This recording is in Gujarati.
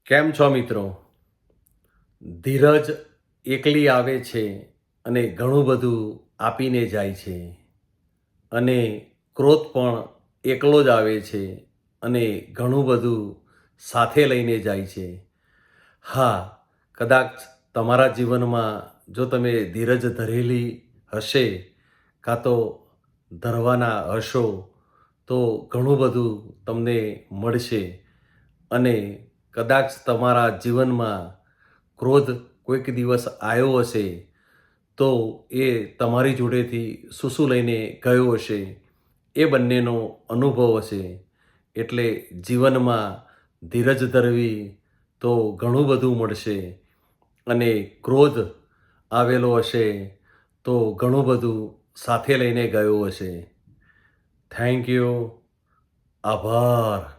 કેમ છો મિત્રો? ધીરજ એકલી આવે છે અને ઘણું બધું આપીને જાય છે અને ક્રોધ પણ એકલો જ આવે છે અને ઘણું બધું સાથે લઈને જાય છે. હા, કદાચ તમારા જીવનમાં જો તમે ધીરજ ધરેલી હશે કાં તો ધરવાના હશો તો ઘણું બધું તમને મળશે અને કદાચ તમારા જીવનમાં ક્રોધ કોઈક દિવસ આવ્યો હશે તો એ તમારી જોડેથી શું લઈને ગયો હશે એ બંનેનો અનુભવ હશે. એટલે જીવનમાં ધીરજ ધરવી તો ઘણું બધું મળશે અને ક્રોધ આવેલો હશે તો ઘણું બધું સાથે લઈને ગયો હશે. Thank you. આભાર.